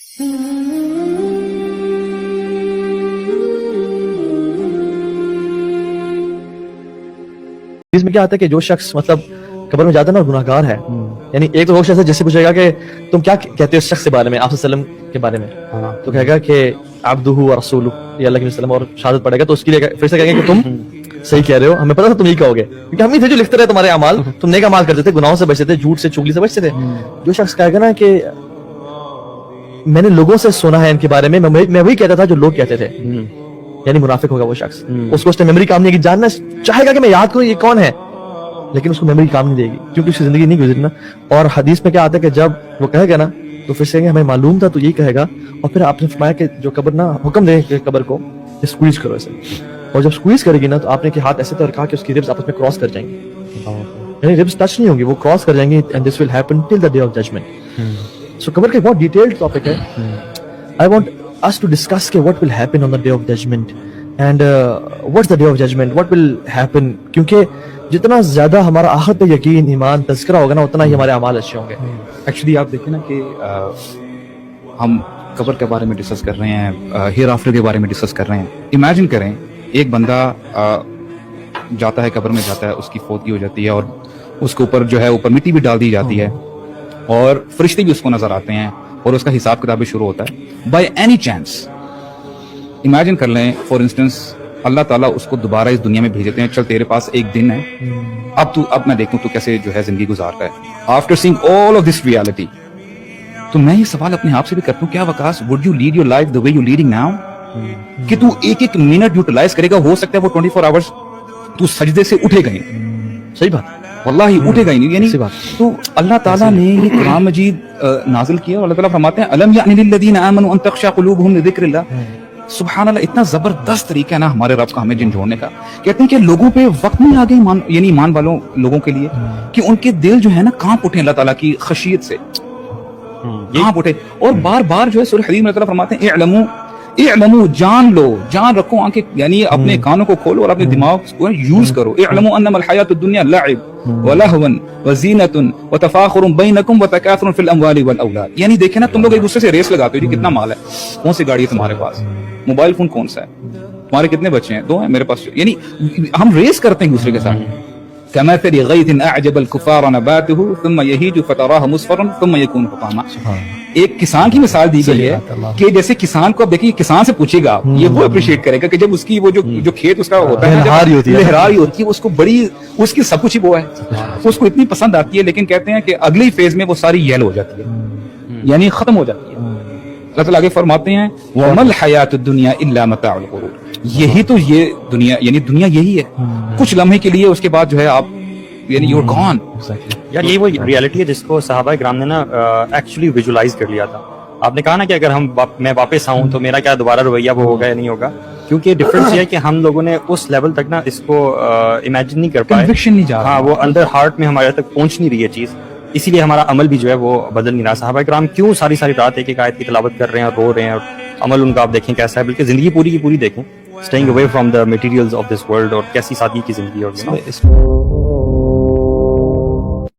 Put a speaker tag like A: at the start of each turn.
A: میں کیا آتا ہے کہ جو شخص مطلب قبر میں جاتا ہے نا گناہگار ہے, یعنی ایک تو وہ شخص ہے جس سے پوچھے گا کہ تم کیا کہتے ہو اس شخص کے بارے میں, آپ صلی اللہ علیہ وسلم کے بارے میں, تو کہے گا کہ عبدہ و رسولہ, یہ اللہ کے وسلم, اور شہادت پڑھے گا تو اس کے لیے پھر سے کہیں گے کہ تم صحیح کہہ رہے ہو, ہمیں پتا تھا تم یہی کہو گے, کیونکہ ہم ہی تھے جو لکھتے رہے تمہارے اعمال, تم نیک اعمال کرتے تھے, گناہوں سے بچتے تھے, جھوٹ سے چغلی سے بچتے تھے. جو شخص کہے گا نا کہ میں نے لوگوں سے سنا ہے ان کے بارے میں وہی کہتا تھا جو لوگ کہتے تھے, یعنی منافق ہوگا وہ شخص. اس کو اس نے میموری کام نہیں کی, جاننا چاہے گا کہ میں یاد کروں یہ کون ہے, لیکن اس کو میموری کام نہیں دے گی کیونکہ اس کی زندگی نہیں گزری نا. اور حدیث میں کیا آتا ہے کہ جب وہ کہے گا نا تو پھر سے ہمیں معلوم تھا تو یہی کہے گا, اور پھر آپ نے فرمایا کہ جو قبر نا حکم دے کہ قبر کو اسکویز کرو اسے, اور جب اسکویز کرے گی نا تو آپ نے کہ ہاتھ ایسے طرح کہا کہ اس کی ربس آپس میں کراس کر جائیں گی, یعنی ربس ٹچ نہیں ہوں گی, وہ کراس کر جائیں گی, and this will happen till the day of judgement. So قبر کا بہت ڈیٹیلڈ ٹاپک ہے. I want us to discuss کہ what will happen on the day of judgment and what's the day of judgment, what will happen, کیونکہ جتنا زیادہ ہمارا آخرت پہ یقین, ایمان, تذکرہ ہوگا نا اتنا ہی ہمارے اعمال اچھے ہوں گے.
B: ایکچولی آپ دیکھیں نا کہ ہم قبر کے بارے میں ڈسکس کر رہے ہیں, ہیئر آفٹر کے بارے میں ڈسکس کر رہے ہیں. امیجن کریں ایک بندہ جاتا ہے, قبر میں جاتا ہے, اس کی فوتگی ہو جاتی ہے اور اس کے اوپر جو ہے اوپر مٹی بھی ڈال دی جاتی ہے, اور فرشتے بھی اس کو نظر آتے ہیں, اور اس کا حساب کتاب بھی شروع ہوتا ہے. بائی اینی چانس امیجن کر لیں فار انسٹنس اللہ تعالیٰ اس کو دوبارہ اس دنیا میں بھیجتے ہیں, چل تیرے پاس ایک دن ہے, اب میں دیکھوں تو کیسے جو ہے زندگی گزارتا ہے. After seeing all of this reality, تو میں یہ سوال اپنے آپ سے بھی کرتا ہوں, کیا Waqas would you lead your life the way you leading now, کہ تو ایک ایک منٹ یوٹیلائز کرے گا, ہو سکتا ہے وہ 24 آورس تو سجدے سے اٹھے گئے.
A: صحیح بات,
B: واللہ اٹھے گا ہی نہیں. یعنی تو اللہ تعالیٰ نے یہ کلام مجید نازل کیا, اور اللہ تعالیٰ فرماتے ہیں الم یعن للذین آمنوا ان تخشع قلوبہم لذکر اللہ. سبحان اللہ, اتنا زبردست طریقہ ہے نا ہمارے رب کا ہمیں جھنجھوڑنے کا. کہتے ہیں کہ لوگوں پہ وقت نہیں آ گئی, یعنی ایمان والوں لوگوں کے لیے, کہ ان کے دل جو ہے نا کانپ اٹھے اللہ تعالیٰ کی خشیت سے, کانپ اٹھے. اور بار بار جو ہے سورہ حدید میں اللہ تعالیٰ فرماتے ہیں اعلموا, جان لو, جان رکھو, آنکھیں یعنی اپنے کانوں کو کھولو اور اپنے دماغ کو یوز کرو. اعلموا انما الحیات الدنیا لعب ولہو وزینۃ وتفاخر بینکم وتکاثر فی الاموال والاولاد. یعنی دیکھیں نا تم لوگ ایک دوسرے سے ریس لگاتے ہو, جی کتنا مال ہے, کون سی گاڑی ہے تمہارے پاس, موبائل فون کون سا ہے, تمہارے کتنے بچے ہیں, 2 ہیں میرے پاس. یعنی ہم ریس کرتے ہیں دوسرے کے ساتھ. كمثل غيث اعجب الكفار نباته ثم يهيج فتراه مصفرا ثم يكون حطاما. ایک کسان کی مثال دی گئی ہے کہ جیسے کسان کو, اب دیکھیے کسان سے پوچھے گا, یہ وہ اپریشیٹ کرے گا کہ جب اس کی وہ جو کھیت اس کا ہوتا ہے لہراری ہوتی ہے, اس کو بڑی, اس کی سب کچھ ہی وہ ہے, اس کو اتنی پسند آتی ہے, لیکن کہتے ہیں کہ اگلی فیز میں وہ ساری یلو ہو جاتی ہے, یعنی ختم ہو جاتی ہے. اللہ تعالیٰ آگے فرماتے ہیں وَمَا الْحَيَاةُ الدُّنْيَا إِلَّا مَتَاعُ الْغُرُورِ. یہی تو یہ دنیا, یعنی دنیا یہی ہے, کچھ لمحے کے لیے, اس کے بعد جو ہے آپ یعنی یو آر گون.
C: یار یہی وہ ریالٹی ہے جس کو صحابہ کرام نے نا ایکچولی ویژولائز کر لیا تھا. آپ نے کہا نا کہ اگر میں واپس آؤں تو میرا کیا دوبارہ رویہ وہ ہوگا یا نہیں ہوگا, کیونکہ ڈفرینس یہ ہے کہ ہم لوگوں نے اس لیول تک نا اس کو امیجن نہیں کر پائے,
B: کنوکشن نہیں جا رہا,
C: ہاں وہ اندر ہارٹ میں ہمارے تک پہنچ نہیں رہی ہے چیز, اسی لیے ہمارا عمل بھی جو ہے وہ بدل نہیں رہا. صحابہ کرام کیوں ساری رات ایک آیت کی تلاوت کر رہے ہیں اور رو رہے ہیں, اور عمل ان کا آپ دیکھیں کیسا ہے, بلکہ زندگی پوری کی پوری دیکھیں, staying away from the materials of this world, اور کیسی سادگی کی زندگی ہوگی.